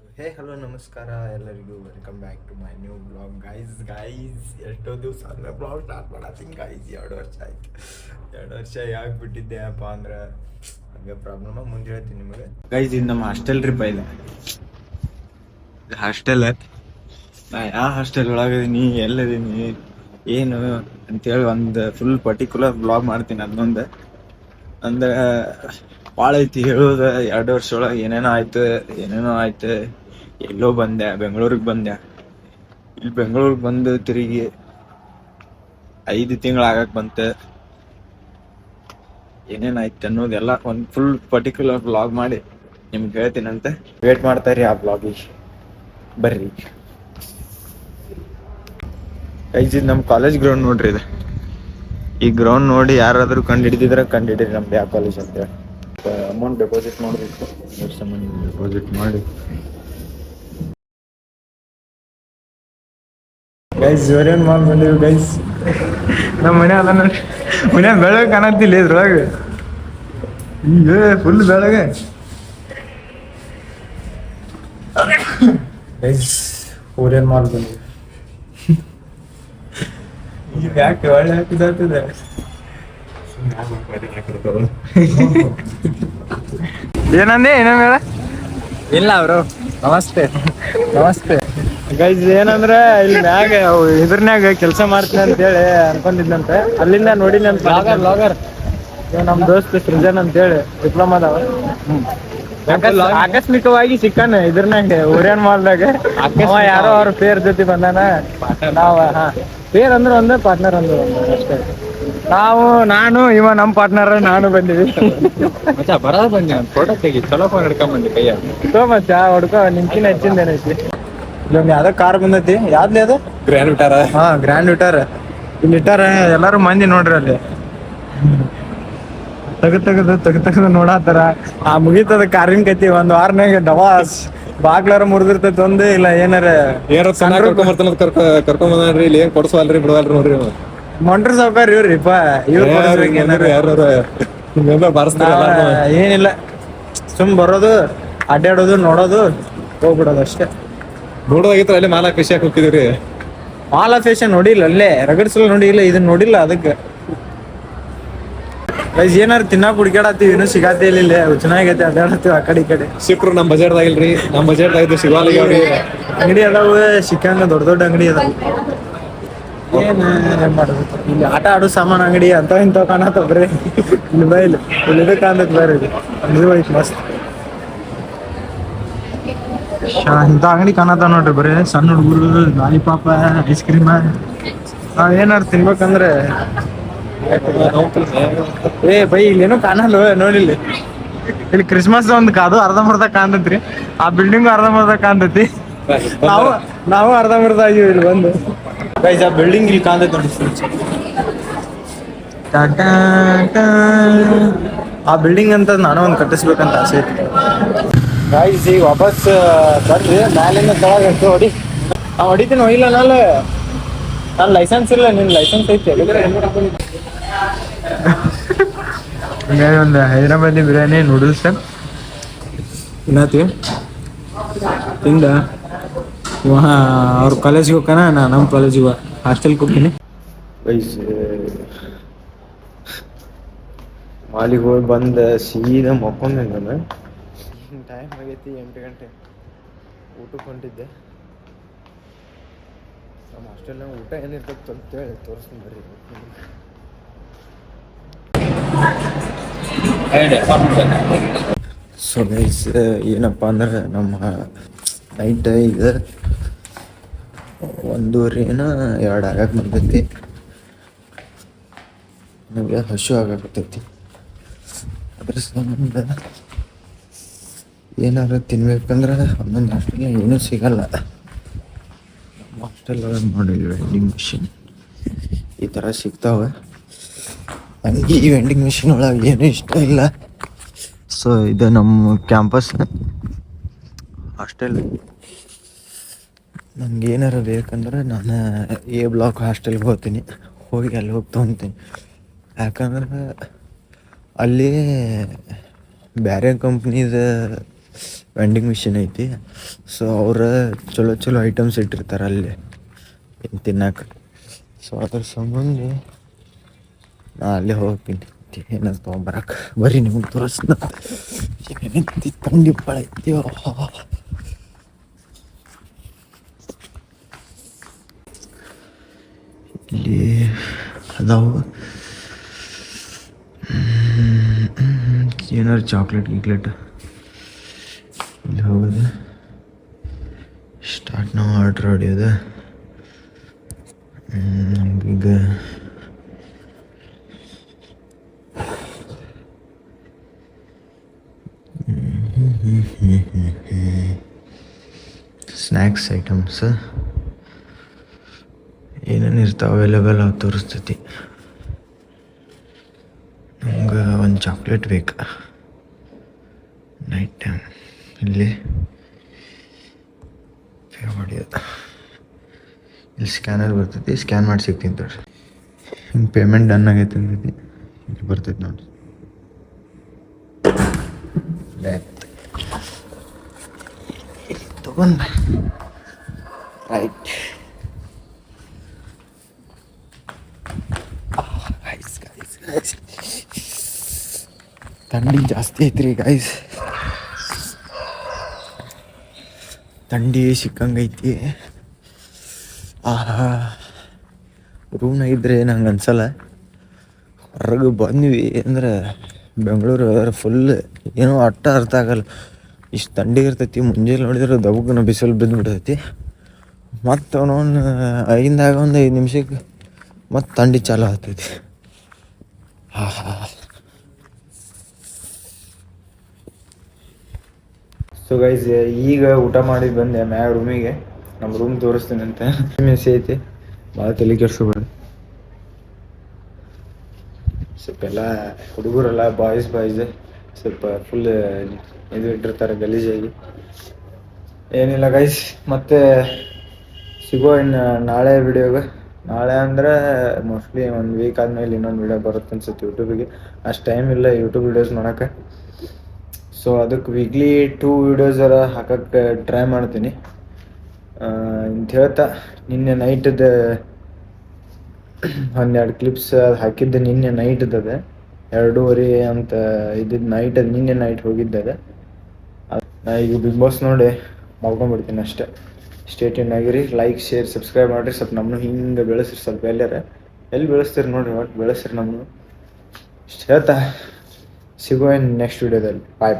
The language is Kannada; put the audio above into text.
ಹಲೋ ನಮಸ್ಕಾರ ಎಲ್ಲರಿಗೂ welcome back to my new vlog guys ಎಷ್ಟೋ ದಿವಸ ಅಂದರೆ ಬ್ಲಾಗ್ ಸ್ಟಾರ್ಟ್ ಮಾಡತ್ತೀನಿ ಗೈಸ್ 2 ವರ್ಷ ಆಯ್ತು 2 ವರ್ಷ ಯಾಕೆ ಬಿಟ್ಟಿದ್ದೆ ಅಪ್ಪ ಅಂದ್ರೆ ಹಂಗೆ ಪ್ರಾಬ್ಲಮ್ ಮುಂದೆ ಹೇಳ್ತೀನಿ ನಿಮಗೆ ಗೈಸ್ ಇದು ನಮ್ಮ ಹಾಸ್ಟೆಲ್ ಟ್ರಿಪ್ ಇದೆ ಹಾಸ್ಟೆಲ್ ನಾ ಯಾವ ಹಾಸ್ಟೆಲ್ ಒಳಗಿದೀನಿ ಎಲ್ಲದೀನಿ ಏನು ಅಂತೇಳಿ ಒಂದು ಫುಲ್ ಪರ್ಟಿಕ್ಯುಲರ್ ಬ್ಲಾಗ್ ಮಾಡ್ತೀನಿ ಅದನ್ನೊಂದು ಅಂದ್ರೆ ಭಾಳ ಐತಿ ಹೇಳೋದು 2 ವರ್ಷ ಒಳಗೆ ಏನೇನೋ ಆಯ್ತು ಎಲ್ಲೋ ಬಂದೆ ಬೆಂಗಳೂರಿಗೆ ಬಂದೆ ಇಲ್ಲಿ ಬೆಂಗಳೂರಿಗೆ ಬಂದು ತಿರುಗಿ 5 ತಿಂಗಳು ಆಗಕ್ಕೆ ಬಂತು ಏನೇನಾಯ್ತು ಅನ್ನೋದೆಲ್ಲ ಒಂದು ಫುಲ್ ಪರ್ಟಿಕ್ಯುಲರ್ ಬ್ಲಾಗ್ ಮಾಡಿ ನಿಮ್ಗೆ ಹೇಳ್ತೀನಂತೆ ವೇಟ್ ಮಾಡ್ತಾಯಿರಿ ಆ ಬ್ಲಾಗಿಗೆ ಬರ್ರಿ ಇದು ನಮ್ಮ ಕಾಲೇಜ್ ಗ್ರೌಂಡ್ ನೋಡ್ರಿ ಇದು ಈ ಗ್ರೌಂಡ್ ನೋಡಿ ಯಾರಾದರೂ ಕಂಡು ಹಿಡಿದ್ರಿ ನಮ್ದು ಯಾವ ಕಾಲೇಜ್ ಅಂತೇಳಿ ಅಮೌಂಟ್ ಡೆಪಾಸಿಟ್ ಮಾಡಬೇಕು ಡೆಪಾಸಿಟ್ ಮಾಡಿ ಗೈಸ್ ಜೋರೇನ್ ಮಾಲ್ ಬಂದೀವಿ ಗೈಸ್ ನಮ್ಮ ಮನೆ ಅದ ನೋಡಿ ಮನೆ ಬೆಳಗ್ಗೆ ಕಾಣತ್ತಿಲ್ಲ ಇದ್ರೊಳಗೆ ಈಗ ಫುಲ್ ಬೆಳಗ್ಗೆ ಗೈಸ್ ಓರಿಯನ್ ಮಾಲ್ ಬಂದೀವಿ ಈಗ ಯಾಕೆ ಒಳ್ಳೆ ಹಾಕಿದಾಗ್ತದೆ ಏನಂದೆ ಏನೇನು ಹೇಳ ಇಲ್ಲ ಅವರು ನಮಸ್ತೆ ಗೈಸ್ ಏನಂದ್ರೆ ಇಲ್ಲಿ ಮ್ಯಾಗ ಇದ್ರನ್ಯಾಗ ಕೆಲಸ ಮಾಡ್ತೀನಿ ಅಂತೇಳಿ ಅನ್ಕೊಂಡಿದ್ನಂತೆ ಅಲ್ಲಿಂದ ನೋಡಿನಂತ ಬ್ಲಾಗರ್ ನಮ್ ದೋಸ್ತ್ ಸೃಜನ್ ಅಂತೇಳಿ ಡಿಪ್ಲೊಮಾದವ ಆಕಸ್ಮಿಕವಾಗಿ ಸಿಕ್ಕಾನ ಇದ್ರನ್ಯಾಗ ಓರಿಯನ್ ಮಾಲ್ದಾಗ ಯಾರೋ ಅವ್ರ ಪೇರ್ ಜೊತೆ ಬಂದಾನ ನಾವ ಪೇರ್ ಅಂದ್ರೆ ಒಂದು ಪಾರ್ಟ್ನರ್ ಅಂದ್ರೆ ಒಂದು ಅಷ್ಟೇ ನಾನು ನಮ್ಮ ಪಾರ್ಟ್ನರ್ ನಾನು ಬಂದಿವಿ ಬರೋದ ಬಂದಿ ಫೋಟೋ ತೆಗಿ ಚಲೋ ಫೋನ್ ಹಿಡ್ಕೊಂಡ್ ಬಂದಿ ಕೈಯ ಮಚ್ಚ ಹೊಡ್ಕೊ ನಿಮ್ಕಿನ ಹೆಚ್ಚಿಂದೇನೈತಿ ಇಲ್ಲೊಂದು ಯಾವ್ದೋ ಕಾರ್ ಬಂದೈತಿ ಯಾವ್ದ್ಲಿ ಅದು ಗ್ರ್ಯಾಂಡ್ ವಿಟಾರ ಇಲ್ಲಿ ಇಟ್ಟಾರ ಎಲ್ಲಾರು ಮಂದಿ ನೋಡ್ರಿ ಅಲ್ಲಿ ತೆಗದು ನೋಡತ್ತಾರ ಆ ಮುಗಿತದ ಕಾರಿನ ಕತಿ ಒಂದ್ ವಾರನಾಗ ಡವಾಸ್ ಬಾಗ್ಲಾರ ಮುರಿದಿರ್ತೈತಿ ಒಂದು ಇಲ್ಲ ಏನಾರ ಕರ್ಕೊಂಡ್ ಬಂದ್ರಿ ಇಲ್ಲಿ ಏನ್ ಕೊಡ್ಸವಲ್ರಿ ಬಿಡವಲ್ರಿ ನೋಡ್ರಿ ಮೊಂಟ್ರ ಸಾವ್ಕಾರ ಇವ್ರಿಪ್ಪ ಏನಿಲ್ಲ ಸುಮ್ ಬರೋದು ಅಡ್ಡಾಡೋದು ನೋಡೋದು ಹೋಗ್ಬಿಡೋದು ಅಷ್ಟೇ ನೋಡೋದಾಗಿತ್ತು ಅಲ್ಲಿ ಮಾಲಾ ಖುಷಿ ಹೋಗ್ತಿದ್ರಿ ಮಾಲ್ ಆಫ್ ಏಷಿಯನ್ ನೋಡಿಲ್ಲ ಅಲ್ಲೇ ರಗಡ್ಸಲ್ ನೋಡಿಲ್ಲ ಇದನ್ನ ನೋಡಿಲ್ಲ ಅದಕ್ಕೆ ಏನಾರು ತಿನ್ನಾಕ ಹುಡುಕಾಡತ್ತೀವಿ ಇನ್ನೂ ಸಿಗಾತಿ ಇಲ್ಲ ಚೆನ್ನಾಗೈತೆ ಅಡ್ಡಾಡತ್ತೀವಿ ಆ ಕಡೆ ಈ ಕಡೆ ಸಿಕ್ರು ನಮ್ ಬಜೆಟ್ದಾಗಿಲ್ರಿ ನಮ್ ಬಜೆಟ್ದಾಗಿದ್ದು ಸಿಗಲ್ಲ ಅಂಗಡಿ ಅದಾವ ಸಿಕ್ಕಂಗ ದೊಡ್ಡ ಅಂಗಡಿ ಅದಾವ ಏನ್ ಮಾಡುದು ಇಲ್ಲಿ ಆಟ ಆಡೋ ಸಾಮಾನು ಅಂಗಡಿ ಅಂತ ಇಂಥವ್ ಕಾಣತ್ತ ಬ್ರಿ ಇಲ್ಲಿ ಬೈಲ್ ಇಲ್ಲಿ ಇದು ಕಾಣತ್ ಬೇರೆ ಇದು ಐತಿ ಮಸ್ತ್ ಇಂಥ ಅಂಗಡಿ ಕಾಣತ್ತ ನೋಡ್ರಿ ಬರೀ ಸಣ್ಣ ಹುಡುಗರು ಲಾಲಿಪಾಪ ಐಸ್ ಕ್ರೀಮ್ ನಾವ್ ಏನಾರು ತಿನ್ಬೇಕಂದ್ರೆ ಬೈ ಇಲ್ಲೇನೋ ಕಾಣಲ್ಲ ನೋಡಿಲ್ಲಿ ಇಲ್ಲಿ ಕ್ರಿಸ್ಮಸ್ ಒಂದು ಅದು ಅರ್ಧಂಬರ್ಧ ಕಾಣ್ತೈತ್ರಿ ಆ ಬಿಲ್ಡಿಂಗ್ ಅರ್ಧಂಬರ್ಧ ಕಾಣ್ತೈತಿ ನಾವು ಅರ್ಧಂಬರ್ಧ ಆಗಿವಿ ಇಲ್ಲಿ ಬಂದು ಗೈಸ್ ಆ ಬಿಲ್ಡಿಂಗ್ ಇಲ್ಲಿ ಕಾಣ್ತೈತಿ ನೋಡಿ ಆ ಬಿಲ್ಡಿಂಗ್ ಅಂತ ನಾನು ಒಂದು ಕಟ್ಟಿಸ್ಬೇಕಂತ ಆಸೆ ಐತಿ ಗೈಸ್ ಈಗ ವಾಪಸ್ ಬರ್ರಿ ಮ್ಯಾಲಿಂದ ಕೆಳಗೆ ಎಷ್ಟು ಹೊಡಿತೀನಿ ಹೊಯ್ಲ್ಲ ನಾನು ಲೈಸೆನ್ಸ್ ಇಲ್ಲ ನಿನ್ ಲೈಸೆನ್ಸ್ ಐತಿ ಒಂದು ಹೈದರಾಬಾದಿ ಬಿರಿಯಾನಿ ನೂಡಲ್ಸ್ ತಿನ್ನತ್ತೀವಿ ತಿಂದ ಅವ್ರ ಕಾಲೇಜಿಗೆ ಹೋಗ್ತಾನ ನಮ್ಮ ಕಾಲೇಜಿಗೆ ಹಾಸ್ಟೆಲ್ಗೆ ಹೋಗ್ತೀನಿ ವಯಸ್ ಮಾಲಿಗೆ ಹೋಗಿ ಬಂದು ಸೀದಾ ಮಕ್ಕೊಂಡೆ ನಾನು ಟೈಮ್ ಆಗೈತಿ 8 ಗಂಟೆ ಊಟಕ್ಕೆ ಹೊಂಟಿದ್ದೆ ನಮ್ಮ ಹಾಸ್ಟೆಲ್ನಾಗ ಊಟ ಏನಿರ್ತದೆ ಅಂತೇಳಿ ತೋರಿಸ್ತೀನಿ ಬರ್ರಿ ಸೊ ಗೈಸ್ ಏನಪ್ಪ ಅಂದ್ರೆ ನಮ್ಮ ನೈಟ್ ಈಗ 1:30 2 ಆಗಕ್ಕೆ ಬಂದೈತಿ ನಮಗೆ ಹಸು ಆಗತ್ತೈತಿ ಅದ್ರ ಸಂಬಂಧ ಏನಾರು ತಿನ್ಬೇಕಂದ್ರೆ ಒಂದೊಂದು ಹಾಸ್ಟೆಲ್ ಏನೂ ಸಿಗಲ್ಲ ನಮ್ಮ ಹಾಸ್ಟೆಲ್ ನೋಡಿ ವೆಂಡಿಂಗ್ ಮಿಷಿನ್ ಈ ಥರ ಸಿಗ್ತಾವೆ ನನಗೆ ಈ ವೆಂಡಿಂಗ್ ಮಿಷಿನ್ ಒಳಗೆ ಏನೂ ಇಷ್ಟ ಇಲ್ಲ ಸೊ ಇದು ನಮ್ಮ ಕ್ಯಾಂಪಸ್ ಹಾಸ್ಟೆಲ್ ನನಗೆ ಏನಾರು ಬೇಕಂದ್ರೆ ನಾನು ಎ ಬ್ಲಾಕ್ ಹಾಸ್ಟೆಲ್ಗೆ ಹೋಗ್ತೀನಿ ಹೋಗಿ ಅಲ್ಲಿ ಹೋಗಿ ತೊಗೊತೀನಿ ಯಾಕಂದ್ರೆ ಅಲ್ಲಿ ಬೇರೆ ಕಂಪ್ನಿದ ವೆಂಡಿಂಗ್ ಮಿಷಿನ್ ಐತಿ. ಸೊ ಅವ್ರ ಚಲೋ ಚಲೋ ಐಟಮ್ಸ್ ಇಟ್ಟಿರ್ತಾರೆ ಅಲ್ಲಿ ತಿನ್ನಕ್ಕೆ. ಸೊ ಅದ್ರ ಸಂಬಂಧ ನಾ ಅಲ್ಲೇ ಹೋಗ್ತೀನಿ ಏನಾದ್ರು ತೊಗೊಂಬರಕ್ಕೆ. ಬರ್ರಿ ನಿಮಗೆ ತೋರಿಸ್ನ ಏನೇನೈತಿ. ತಂಡಿ ಭಾಳ ಐತಿ. ಇಲ್ಲಿ ಅದಾವು ಏನಾರು ಚಾಕ್ಲೇಟ್ ಗೀಕ್ಲೇಟ್. ಇಲ್ಲಿ ಹೋಗೋದು ಸ್ಟಾರ್ಟ್ ನಾವು ಆರ್ಡ್ರ್ ಹೊಡಿಯೋದು. ನಮಗೀಗ ಸ್ನ್ಯಾಕ್ಸ್ ಐಟಮ್ಸ್ ಏನೇನು ಇರ್ತಾವೆ ಅವೈಲೇಬಲ್ ಅವು ತೋರಿಸ್ತೈತಿ. ನಮ್ಗೆ ಒಂದು ಚಾಕ್ಲೇಟ್ ಬೇಕು ನೈಟ್ ಟೈಮ್. ಇಲ್ಲಿ ಪೇ ಹೊಡಿಯೋದು. ಇಲ್ಲಿ ಸ್ಕ್ಯಾನರ್ ಬರ್ತೈತಿ, ಸ್ಕ್ಯಾನ್ ಮಾಡಿ ಸಿಗ್ತೀನಿ ತೋರಿ. ಹಿಂಗೆ ಪೇಮೆಂಟ್ ಡನ್ ಆಗೈತೆ ಅಂತೈತಿ. ಇಲ್ಲಿ ಬರ್ತೈತಿ ನೋಡಿ. ತಗೊಂಡ ರೈಟ್. ಥಂಡಿ ಜಾಸ್ತಿ ಐತ್ರಿ ಗಾಯ್ಸ್. ಥಂಡಿ ಸಿಕ್ಕಂಗೈತಿ. ರೂಮ್ನಾಗ ಇದ್ರೆ ನಂಗೆ ಅನ್ಸಲ್ಲ. ಹೊರಗೆ ಬಂದ್ವಿ ಅಂದ್ರೆ ಬೆಂಗಳೂರು ಫುಲ್ ಏನೋ ಅರ್ಥ ಆಗಲ್ಲ. ಇಷ್ಟು ಥಂಡಿ ಇರ್ತೈತಿ. ಮುಂಜಾನೆ ನೋಡಿದ್ರೆ ದಬ್ಬನ ಬಿಸಿಲು ಬಿದ್ದು ಬಿಡ್ತೈತಿ. ಮತ್ತು ಅವನೊಂದು 5 ನಿಮಿಷಕ್ಕೆ ಮತ್ತು ಥಂಡಿ ಚಾಲು ಆಗ್ತೈತಿ. ಸೊ ಗೈಸ್ ಈಗ ಊಟ ಮಾಡಿ ಬಂದೆ ಮ್ಯಾಗ ರೂಮಿಗೆ. ನಮ್ಮ ರೂಮ್ ತೋರಿಸ್ತೀನಿ ಅಂತ ಮಿಸ್ ಐತಿ. ಭಾಳ ತಲೆ ಕೆಡ್ಸ್ಕೊಬೇಡಿ. ಸ್ವಲ್ಪ ಎಲ್ಲ ಹುಡುಗರೆಲ್ಲ ಬಾಯ್ಸ್ ಸ್ವಲ್ಪ ಫುಲ್ ಇದು ಇಟ್ಟಿರ್ತಾರೆ ಗಲೀಜಾಗಿ. ಏನಿಲ್ಲ ಗೈಸ್, ಮತ್ತೆ ಸಿಗೋ ಇನ್ನು ನಾಳೆ ವಿಡಿಯೋಗೆ. ನಾಳೆ ಅಂದರೆ ಮೋಸ್ಟ್ಲಿ 1 ವೀಕ್ ಆದಮೇಲೆ ಇನ್ನೊಂದು ವಿಡಿಯೋ ಬರುತ್ತೆ ಅನ್ಸುತ್ತೆ ಯೂಟ್ಯೂಬಿಗೆ. ಅಷ್ಟು ಟೈಮ್ ಇಲ್ಲ ಯೂಟ್ಯೂಬ್ ವಿಡಿಯೋಸ್ ಮಾಡೋಕ್ಕೆ. ಸೊ ಅದಕ್ಕೆ ವೀಕ್ಲಿ 2 ವಿಡಿಯೋಸರ ಹಾಕಕ್ಕೆ ಟ್ರೈ ಮಾಡ್ತೀನಿ ಅಂತ ಹೇಳ್ತಾ, ನಿನ್ನೆ ನೈಟದ 12 ಕ್ಲಿಪ್ಸ್ ಹಾಕಿದ್ದೆ. ನಿನ್ನೆ ನೈಟ್ದದ 2:30 ಅಂತ ಇದ್ದಿದ್ದು ನೈಟ್. ಅದು ನಿನ್ನೆ ನೈಟ್ ಹೋಗಿದ್ದದ. ನಾ ಈಗ ಬಿಗ್ ಬಾಸ್ ನೋಡಿ ಮಾಡ್ಕೊಂಡ್ಬಿಡ್ತೀನಿ ಅಷ್ಟೇ. ಸ್ಟೇಟ್ಯೂನ್ ಆಗಿರಿ. ಲೈಕ್, ಶೇರ್, ಸಬ್ಸ್ಕ್ರೈಬ್ ಮಾಡಿರಿ. ಸ್ವಲ್ಪ ನಮ್ಮನ್ನು ಹಿಂಗೆ ಬೆಳೆಸ್ರಿ. ಸ್ವಲ್ಪ ಎಲ್ಲಿ ಬೆಳೆಸ್ತೀರಿ ನೋಡಿರಿ, ಒಟ್ಟು ಬೆಳೆಸ್ರಿ ನಮ್ಮನ್ನು. ಇಷ್ಟು ಹೇಳ್ತಾ ಸಿಗೋ ನೆಕ್ಸ್ಟ್ ವಿಡಿಯೋದಲ್ಲಿ. ಬಾಯ್.